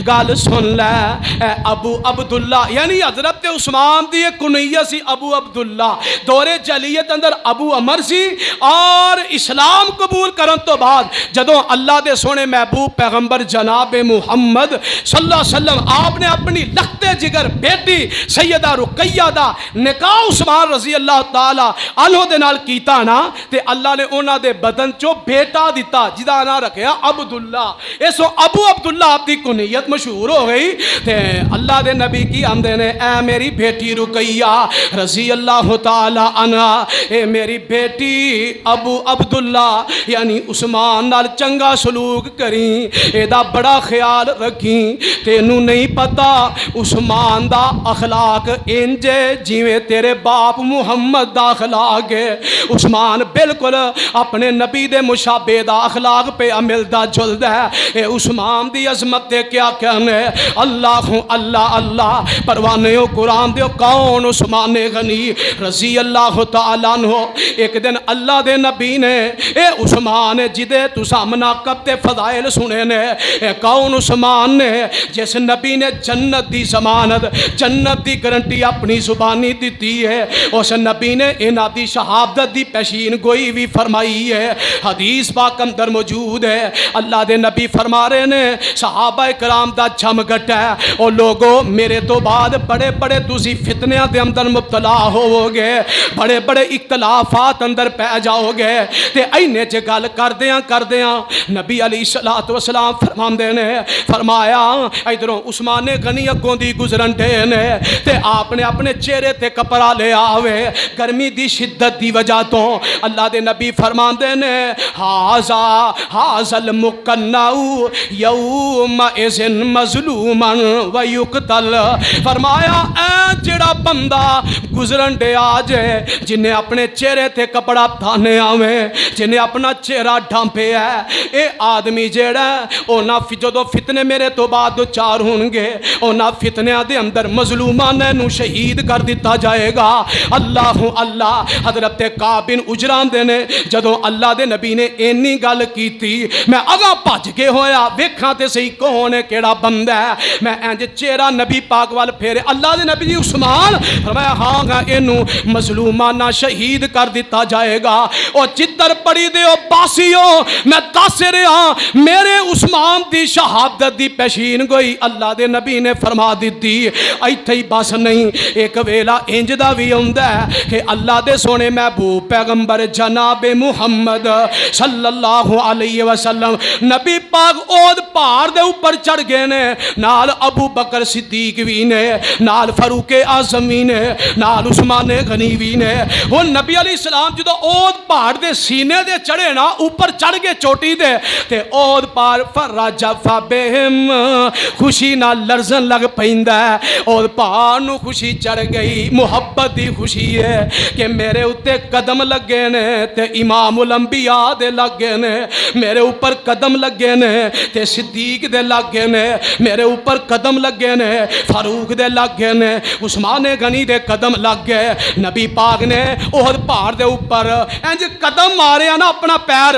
گل سن لے، اے ابو عبداللہ یعنی حضرت عثمان دی کنیہ سی ابو عبداللہ، دور جاہلیت اندر ابو عمر سی، اور اسلام قبول کرن تو بعد جدوں اللہ دے سونے محبوب پیغمبر جناب محمد صلی اللہ علیہ وسلم آپ نے اپنی لختے جگر بیٹی سیدہ رقیہ دا نکاح عثمان رضی اللہ تعالی عنہ دے نال کیتا نا تے اللہ نے انہاں دے بدن چو بیٹا دیتا جدا نا رکھیا عبداللہ، ایسو ابو عبداللہ آپ دی کنیت مشہور ہو گئی تے اللہ دے نبی کی آندے نے اے میری بیٹی رقیہ رضی اللہ تعالی عنہ، اے میری بیٹی ابو عبداللہ یعنی عثمان نال چنگا سلوک کریں، اے دا بڑا خیال رکھیں، تینوں نہیں پتا عثمان دا اخلاق انجے جیویں تیرے باپ محمد دا اخلاق ہے، عثمان بالکل اپنے نبی دے مشابہ دا اخلاق پہ عمل دا جلد ہے، اے عثمان دی عظمت دے کیا کہنے، اللہ اللہ اللہ پروانیو قرآن دیو کون عثمان غنی رضی اللہ تعالیٰ عنہ، ایک دن اللہ دے نبی نے اے عثمان جدے تو سامنا کب تے فضائل سنے نے، اے کون عثمان نے جس نبی نے جنت دی ضمانت جنت دی گارنٹی اپنی زبانی دیتی ہے، اس نبی نے انہاں دی شہادت دی پیشین گوئی بھی فرمائی ہے، حدیث پاک اندر موجود ہے، اللہ دے نبی فرما رہے نے صحابہ کرام دا جھم گھٹ ہے، اور لوگوں میرے تو بعد بڑے بڑے تسی فتنیاں دے اندر مبتلا ہو گے، بڑے بڑے اختلافات اندر پہ جاؤ گے، تے اینے چ گل کردیاں نبی علیہ الصلوۃ والسلام فرماندے نے فرمایا ادھروں عثمان غنی اگوں دی گزرن ڈے نے تے آپ نے اپنے چہرے تے کپڑا لے آوے گرمی دی شدت دی وجہ تو، اللہ دے نبی فرماندے نے حاذا المقنع یوم اذن مظلوما ویقتل، فرمایا اے جڑا بندہ گزرن ڈے آج جنہیں اپنے چہرے تے کپڑا تھانے آویں جنہیں اپنا چہرہ ڈھانپے ہے، اے آدمی جیڑا اونا جدو فتنے میرے تو بعد چار ہونگے اونا فتنیاں دے اندر مظلومان نو شہید کر دیتا جائے گا، اللہ اللہ حضرت کعب بن عجران دے نے جدو اللہ دے نبی نے اینی گل کی تھی میں اگا پاج کے ہویا ویکھاں تے صحیح کون ہے کیڑا بندہ ہے، میں اینج چہرہ نبی پاک وال پھیرے اللہ دے نبی جی عثمان فرمایا ہاں گا اینو مظلومانہ شہید کر دیتا جائے گا، اور چتر پڑی دے او باسیو میں دس رہا میرے عثمان دی شہادت دی پیشین گوئی اللہ دے نبی نے فرما دیتی، ایتھے ہی بس نہیں ایک ویلا انج دا بھی ہوندا ہے کہ اللہ دے سونے محبوب پیغمبر جناب محمد صلی اللہ علیہ وسلم نبی پاک اود پہاڑ دے اوپر چڑھ گئے نے، نال ابو بکر صدیق بھی نے، نال فاروق اعظم بھی نے، نال عثمان غنی بھی نے، وہ نبی علیہ السلام جدو اود پہاڑ دے سینے دے چڑھے نا اوپر چڑھ گئے چوٹی دے تے اود پار فرجف بہم خوشی نہ لرزن لگ پیندا ہے، اود پہاڑ نو خوشی چڑھ گئی، محبت دی خوشی ہے کہ میرے اتے قدم لگے نے تے امام الانبیاء دے لگے نے، میرے اوپر قدم لگے نے تے صدیق دے لگے نے، میرے اوپر قدم لگے نے فاروق دے لگے نے، عثمان غنی دے قدم لگ گئے، نبی پاک نے احد پہاڑ دے اوپر انج قدم مارے نا اپنا پیر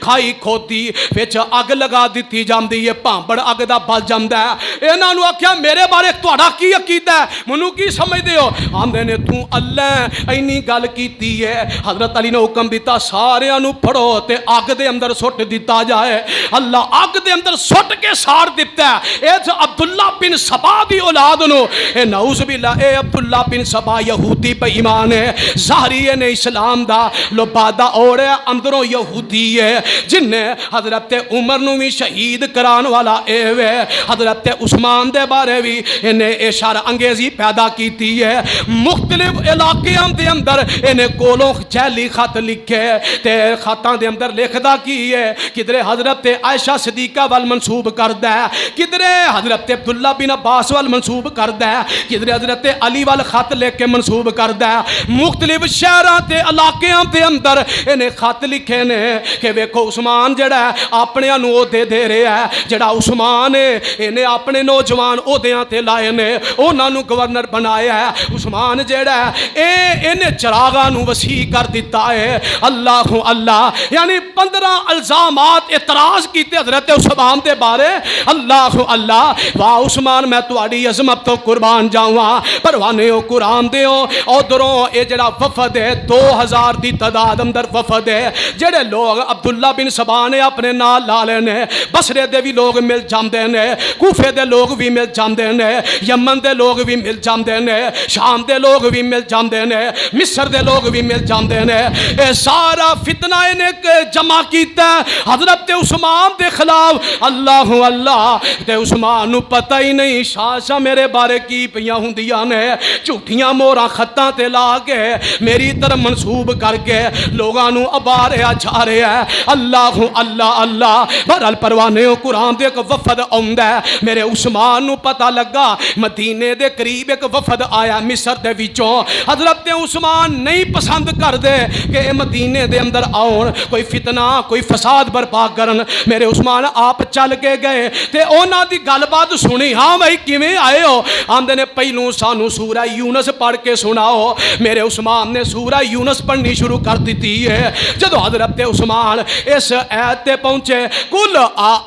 کھائی کھوتی وچ اگ لگا دیتی جاندی ہے بھانبڑ اگ دا بل جاندا ہے انہاں نوں آکھیا میرے بارے تہاڈا کی عقیدہ ہے منوں کی سمجھدے ہو آندے نے تو اللہ اینی گل کیتی ہے حضرت علی نے حکم دیتا ساریاں نوں پھڑو تے اگ دے اندر سٹ دیتا جائے اللہ اگ دے اندر سٹ کے ساڑ دیتا ہے اے عبداللہ بن سبا دی اولاد نو اے نعوذ باللہ اے عبداللہ بن سبا یہودی بے ایمان ہے ظاہری نے اسلام دا لبادہ اوڑے اندروں یہودی ہے جن نے حضرت عمر نو بھی شہید کران والا اے وے حضرت عثمان دے بارے بھی انہیں اشار انگیزی پیدا کیتی ہے مختلف علاقیاں دے اندر انہیں کولوں جیلی خط لکھے تے خطاں دے اندر لکھدا کی ہے کدھرے حضرت عائشہ صدیقہ وال منسوب کردہ ہے کدھرے حضرت عبداللہ بن عباس وال منسوب کردہ ہے کدھرے حضرت علی وال خط لکھ کے منسوب کردہ ہے مختلف شہراں تے علاقیاں دے اندر انہیں خط لکھے نے کہ ویکھو عثمان جڑا ہے اپنے انو دے رہے ہے جڑا عثمان ہے انہیں اپنے نوجوان عہدیاں تے لائے نے انہاں نو گورنر بنایا ہے عثمان جڑا ہے انہیں چراغاں نو وسیع کر دیتا ہے اللہ اللہ یعنی 15 الزامات اعتراض کیتے حضرت عثمان دے بارے اللہ اللہ واہ عثمان میں تہاڈی عظمت تو قربان جاواں پروانے او قرآن دیو ادھروں اے جڑا وفد ہے 2000 دی تعداد اندر وفد ہے جڑے لوگ عبداللہ بن سبا نے اپنے نال لا لے نے بصرے دے بھی لوگ مل جاندے نے کوفے دے لوگ بھی مل جاندے نے یمن دے لوگ بھی مل جاندے نے شام دے لوگ بھی مل جاندے نے مصر دے لوگ بھی مل جاندے نے اے سارا فتنہ انہیں جمع کیتا حضرت عثمان دے خلاف اللہ اللہ تے عثمان نو پتہ ہی نہیں شاہ میرے بارے کی پیاں ہوندیاں نے جھوٹیاں موراں خطاں تے لا کے میری طرف منسوب کر کے لوگاں نو اباریا جا رہا ہے اللہ اللہ اللہ بہرحال پروانے قرآن دے ایک وفد آندا ہے میرے عثمان نو پتہ لگا مدینے دے قریب ایک وفد آیا مصر دے وچوں حضرت عثمان نہیں پسند کر دے کہ مدینے دے اندر آؤن کوئی فتنہ کوئی فساد برپا کرن میرے عثمان آپ چل کے گئے تے اونا دی گل بات سنی ہاں بھائی کیویں آئے ہو آندے نے پہلوں سانو سورہ یونس پڑھ کے سناؤ میرے عثمان نے سورہ یونس پڑھنی شروع کر دیتی ہے جدو حضرت عثمان اس آیت تے پہنچے قل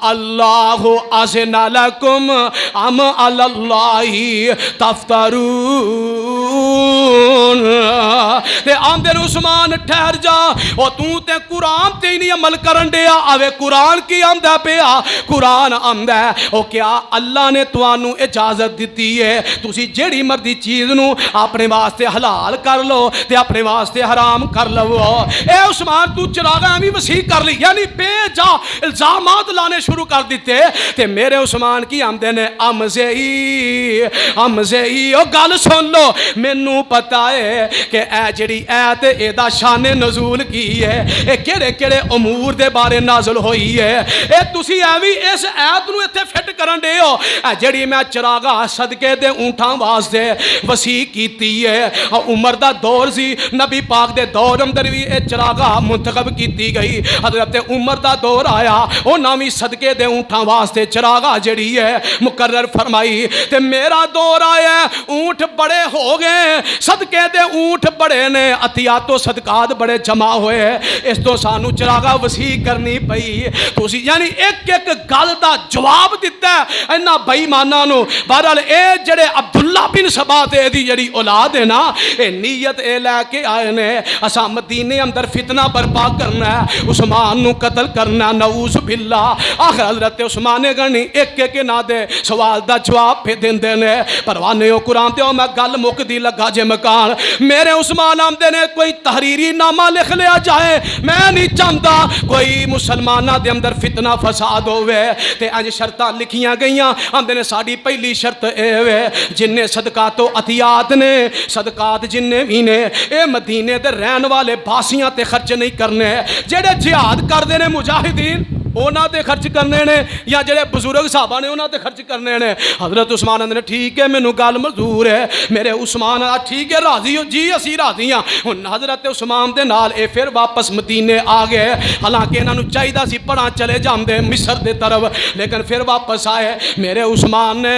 اللہ اذن لکم ام علی اللہ تفترون تے آمدے عثمان ٹھہر جا او تو تے قرآن تے نہیں عمل کرن دیا آوے قرآن کی آمدہ پیا قرآن آمدہ او کیا اللہ نے توانو اجازت دیتی ہے تسی جیڑی مردی چیز نو اپنے واسطے حلال کر لو تے اپنے واسطے حرام کر لو اے عثمان تو چراغاں بھی وسیع کر لی یعنی بے جا الزامات لانے شروع کر دیتے تے میرے عثمان کی آمدے نے امزئی او گل سن لو مینوں پتہ ہے کہ اے جڑی ایت اے دا شان نزول کی ہے اے کیڑے کیڑے امور دے بارے نازل ہوئی ہے اے تسی ایویں اس ایت نو ایتھے فٹ کرن دے ہو اے جڑی میں چراغا صدقے دے اونٹاں واسطے وسیع کیتی ہے عمر دا دور سی نبی پاک دے دور اندر بھی اے چراغا منتخب کیتی گئی حضرت عمر دا دور آیا او نامی صدقے دے اونٹاں واسطے چراغا جڑی ہے مقرر فرمائی تے میرا دور آیا اونٹ بڑے ہو گئے صدقے دے اونٹ بڑے نے عطیات و صدقات بڑے جمع ہوئے اس تو سانو چراغا وسیع کرنی پئی تسی یعنی ایک ایک گل دا جواب دیتا ہے اینا بے ایماناں نو بہرحال اے جڑے عبداللہ بن سبا تے دی جڑی اولاد ہے نا اے نیت اے لے کے آئے نے اساں مدینے اندر فتنہ برپا کرنا ہے عثمان نو قتل کرنا نعوذ باللہ آخر حضرت عثمان گنی ایک ایک نہ دے سوال دا جواب پہ دیندے نے پروانے قرآن تے میں گل مک دی لگا جے مکان میرے عثمان آمدے نے کوئی تحریری نامہ لکھ لیا جائے میں نہیں چاہتا کوئی مسلمانہ دے اندر فتنہ فساد ہوئے تے انج شرطاں لکھیاں گئیاں آمدے نے ساڑی پہلی شرط اے وے جننے صدقات و عطیات نے صدقات جننے بھی نے اے مدینے دے رہن والے باسیاں تے خرچ نہیں کرنے جڑے جہاد کر دے نے مجاہدین انہاں تے خرچ کرنے نے یا جڑے بزرگ صحابہ نے انہاں تے خرچ کرنے نے؟ حضرت عثمان نے ٹھیک ہے مینوں گل منظور ہے، میرے عثمان ٹھیک ہے راضی ہو جی اسی راضی ہاں۔ ہن حضرت عثمان دے نال اے پھر واپس مدینے آ گئے، حالانکہ انہاں نوں چاہیدا سی پڑھا چلے جاندے مصر دے طرف، لیکن پھر واپس آئے۔ میرے عثمان نے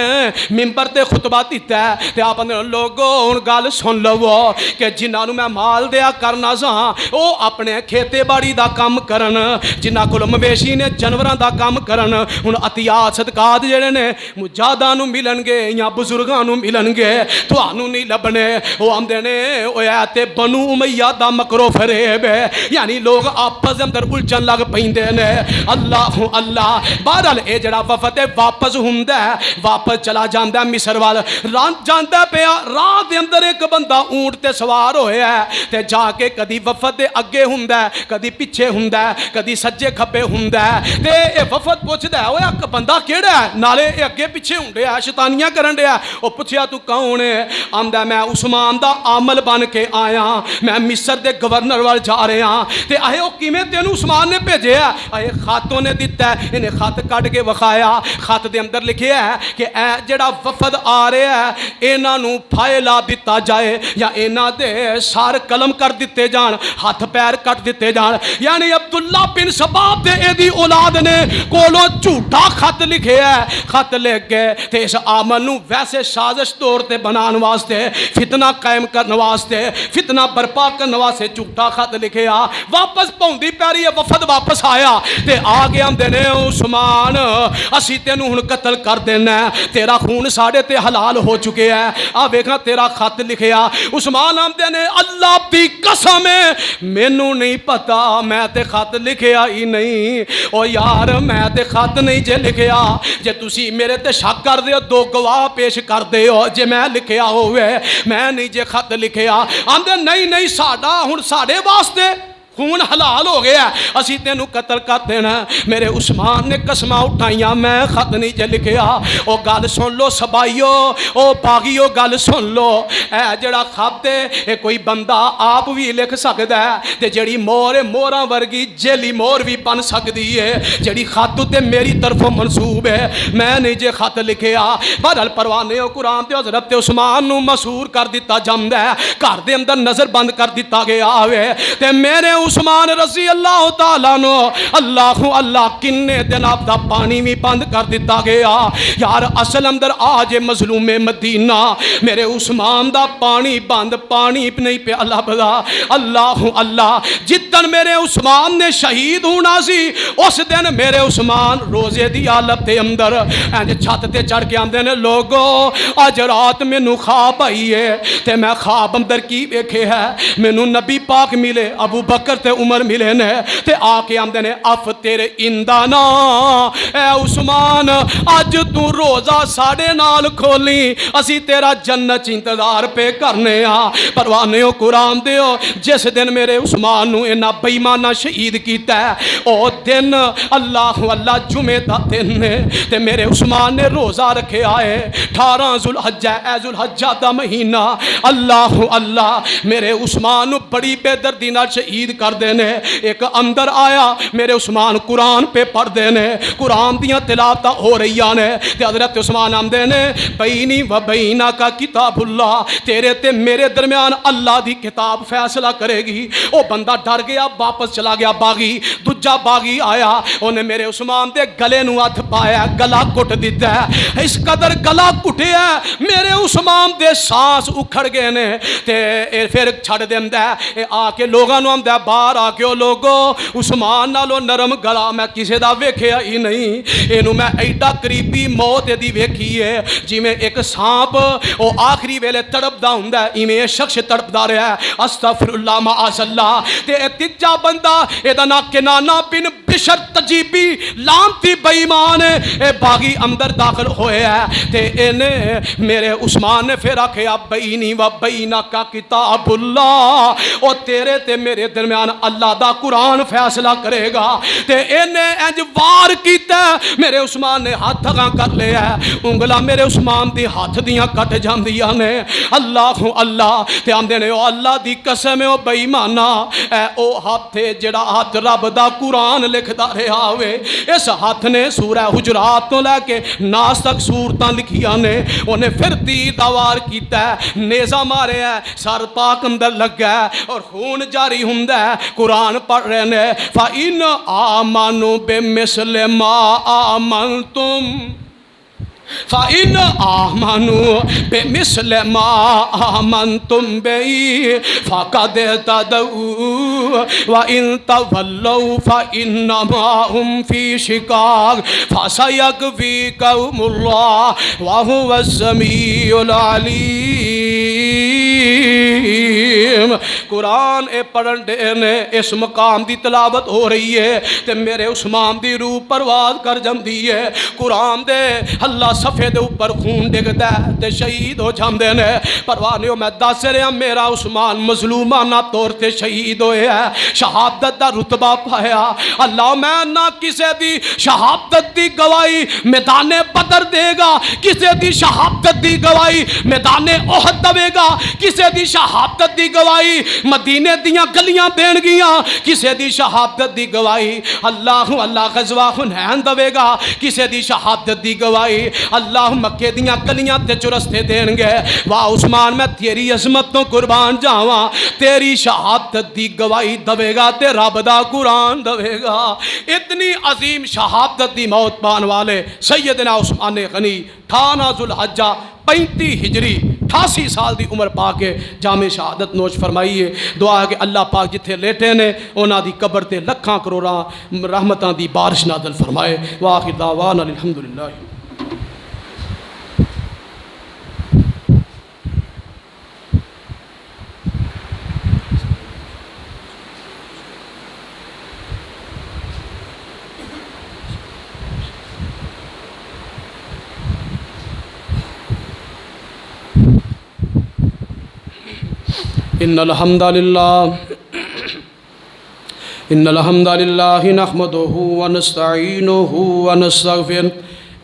منبر تے خطبہ دیتا ہے تے آپ نے لوگو ہن گل سن لو کہ جنہاں نوں میں مال دیا کرنا سا او اپنے کھیتے باڑی دا کام کرن، جنہاں کول مویشی نے جانوراں دا کام کرن۔ ہن عطیات صدقات جڑے نے مجاہداں نوں ملن گے یا بزرگاں نوں ملن گے، تھانوں نہیں لبنے۔ او آندے نے او اے تے بنو امیہ دا مکر و فریب ہے، یعنی لوگ آپس اندر الجھن لگ پیندے نے۔ اللہ اللہ بہرحال اے جڑا وفد واپس ہوندا ہے، واپس چلا جاندا ہے مصر وال، جاندا پیا راہ دے اندر ایک بندہ اونٹ تے سوار ہویا ہے تے جا کے کدی وفد دے اگے ہوندا ہے، کدی پیچھے ہوندا ہے، کدی سجے کھبے ہوندا ہے تے اے وفد پوچھدا ہے اوے اک بندہ کیڑا ہے؟ نالے اے اگے پیچھے ہوندا ہے، شیطانیاں کرن ڈیا۔ او پوچھیا تو کون ہے؟ آندا میں عثمان دا عامل بن کے آیا، میں مصر دے گورنر وال جا رہا ہاں۔ تے آہے او کیویں تینوں عثمان نے بھیجیا؟ اے خاتوں نے دتا ہے، انہیں خط کٹ کے وکھایا، خط دے اندر لکھیا ہے کہ اے جڑا وفد آ رہا ہے انہاں نوں پھائلا دتا جائے یا انہاں دے سار قلم کر دیتے جان، ہاتھ پیر کٹ دیتے جان۔ یعنی عبداللہ بن سباب دے اے دی اولاد نے کولوں جھوٹا خط لکھیا ہے، خط لکھ گئے تے اس عمل نوں ویسے سازش طور تے بنان واسطے، فتنہ قائم کرنے واسطے، فتنہ برپا کرنے واسطے جھوٹا خط لکھیا۔ واپس پوندی پیاری وفد واپس آیا تے آ کے آندے نے عثمان اسی تینوں ہن قتل کر دینا ہے، تیرا خون ساڑے تے حلال ہو چکے ہے، آ ویکھاں تیرا خط لکھیا۔ عثمان آندے نے اللہ دی قسم ہے مینوں نہیں پتا، میں تے خط لکھیا ہی نہیں۔ او یار میں تے خط نہیں جے لکھیا، جے تسی میرے تے شک کر دیو دو گواہ پیش کر دیو جے میں لکھیا ہوئے، میں نہیں جے خط لکھیا۔ آندے نہیں نہیں ساڈا ہن ساڈے واسطے خون حلال ہو گیا، اسی تینوں قتل کر دینا۔ میرے عثمان نے قسماں اٹھائیاں میں خط نہیں جے لکھیا۔ او گل سن لو سبائیو، او باغیو گل سن لو، اے جڑا خط ہے اے کوئی بندہ آپ بھی لکھ سکدا ہے تے جڑی مور موراں ورگی جیلی مور بھی بن سکدی ہے، جڑی خط تے میری طرفوں منسوب ہے، میں نہیں جے خط لکھیا۔ بہرحال پروانے قرآن تے حضرت عثمان نو مسحور کر دیتا جاندا ہے، گھر دے اندر نظر بند کر دیتا گیا ہوئے تے میرے عثمان رضی اللہ تعالیٰ نو اللہ کنے دن آپ دا پانی بھی بند کر دیتا گیا۔ یار اصل اندر آج مظلوم مدینہ میرے عثمان دا پانی بند، پانی نہیں پہ اللہ بلا۔ اللہ جتن میرے عثمان نے شہید ہونا سی اس دن میرے عثمان روزے دی حالت دے اندر چھت تے چڑھ کے آندے نے لوگو اج رات مینوں خواب آئی ہے تے میں خواب اندر کی ویکھے ہے، مینوں نبی پاک ملے، ابو بکر تے عمر ملے نے تے آ کے آمدے نے اف تیرے اندانا اے عثمان اج تو روزہ ساڑے نال کھولی، اسی تیرا جنت انتظار پہ کرنے ہاں۔ پروانیو قرآن دیو جس دن میرے عثمان نو انہا بیمانہ شہید کیتا ہے او دن اللہ جمعہ دا دن نے تے میرے عثمان نے روزہ رکھے آئے 18 ذوالحجہ اے ذوالحجہ دا مہینہ۔ اللہ میرے عثمان نو بڑی بے دردی نال شہید کر دینے۔ ایک اندر آیا میرے عثمان قرآن پہ پڑھ دینے، قرآن دیاں تلاوتاں ہو رہی آنے تے حضرت عثمان آم دینے بینی و بینہ کا کتاب اللہ، تیرے تے میرے درمیان اللہ دی کتاب فیصلہ کرے گی۔ او بندہ ڈر گیا واپس چلا گیا، باغی دوجا باغی آیا انہیں میرے عثمان دے گلے نو ہاتھ پایا، گلا کٹ دیتا ہے، اس قدر گلا کٹے ہے میرے عثمان دے سانس اکھڑ گئے نے تے پھر چھڑ دیندہ ہے آ کے لوگاں نو آمدہ باہر آ کے لوگو عثمان نالو نرم گلا میں کسے دا ویکھیا ہی نہیں، اینو میں ایڈا قریبی موت دی ویکھی ہے جی میں ایک سانپ او آخری ویلے تڑپ دا ہوں ہے ایمیں شخص تڑپ دا رہا ہے استغفر اللہ معاذ اللہ۔ تے تیجا بندہ ایدہ نا کنانہ بن بشر تجیبی لانتی بیمان اے باغی اندر داخل ہوئے ہے تے انہیں میرے عثمان نے پھر آکھیا بینی و بینہ کا کتاب اللہ، او تیرے تے میرے درمیان اللہ دا قرآن فیصلہ کرے گا۔ تے اینے انج وار کیتا میرے عثمان نے ہاتھ اگاں کر لیا ہے، انگلا میرے عثمان دی ہاتھ دیاں کٹ جاندیاں نے۔ اللہ اللہ تے آندے نے او اللہ دی قسم او بے ایمانا اے او ہاتھ جڑا ہاتھ رب دا قرآن لکھدا رہا ہوئے، اس ہاتھ نے سورہ حجرات تو لے کے ناس تک سورتاں لکھیاں نے، انہیں پھر تیر وار کیتا ہے، نیزہ مارے ہے، سر پاک اندر لگا ہے اور خون جاری ہوندا ہے، قرآن پڑھ رہے نے فَإِنْ آمَنُوا بِمِثْلِ مَا آمَنْتُمْ فَإِنْ آمَنُوا بِمِثْلِ مَا آمَنْتُمْ بِهِ فَقَدْ اهْتَدَوْا وَإِنْ تَوَلَّوْا فَإِنَّمَا هُمْ فِي شِقَاقٍ فَسَيَكْفِيكَهُمُ اللَّهُ وَهُوَ السَّمِيعُ الْعَلِيمُ۔ قرآن اے پڑھن دے نے اس مقام دی تلاوت ہو رہی ہے تے میرے عثمان دی روح پرواز کر جاندی ہے، قرآن دے اللہ صفحے دے اوپر خون ڈگدا ہے تے شہید ہو جاندے نے۔ پرواہ نہیں ہو، میں دس رہا میرا عثمان مظلومانہ طور تے شہید ہوئے ہے، شہادت دا رتبہ پایا۔ اللہ میں نہ کسے دی شہادت دی گواہی میدان بدر دے گا، کسے دی شہادت دی گواہی میدان احد دے گا، کسے دی شہادت دی گواہی مدینے دیاں گلیاں دین گیاں، کسے دی شہادت دی گواہی اللہ غزوہ حنین دے گا، کسے دی شہادت دی گواہی اللہ مکے دیاں گلیاں تے چرستے دین گے۔ واہ عثمان میں تیری عظمت تو قربان جاواں، تیری شہادت دی گواہی دے گا تے رب دا قرآن دے گا۔ اتنی عظیم شہادت دی موت پان والے سیدنا عثمان غنی 18 ذوالحجہ 35 ہجری 88 سال دی عمر پا کے جامع شہادت نوش فرمائیے۔ دعا ہے کہ اللہ پاک جتھے لیٹے نے انہاں دی قبر تے لکھاں کروڑاں رحمتاں دی بارش نازل فرمائے۔ وآخر دعوانا الحمدللہ۔ إن الحمد لله نحمده ونستعينه ونستغفره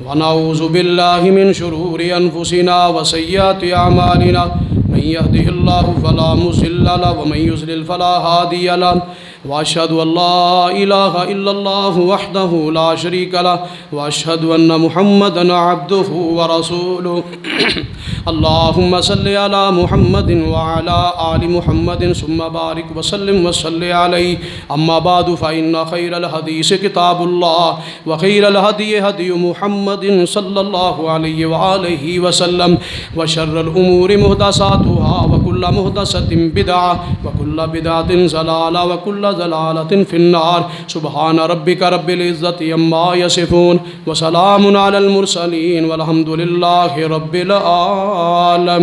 ونعوذ بالله من شرور أنفسنا وسيئات أعمالنا من يهده الله فلا مضل له ومن يضلل فلا هادي له وأشهد أن لا إله إلا الله وحده لا شريك له وأشهد أن محمدا عبده ورسوله اللهم صل على محمد وعلى آل محمد ثم بارك وسلم وصل عليه أما بعد فإن خير الحديث كتاب الله وخير الهدي هدي محمد صلى الله عليه وآله وسلم وشر الأمور محدثاتها وكل محدثة بدعة وكل بدعة ضلالة وكل ضلالة في النار سبحان ربك رب العزة عما يصفون وسلام على المرسلين والحمد لله رب العالمين۔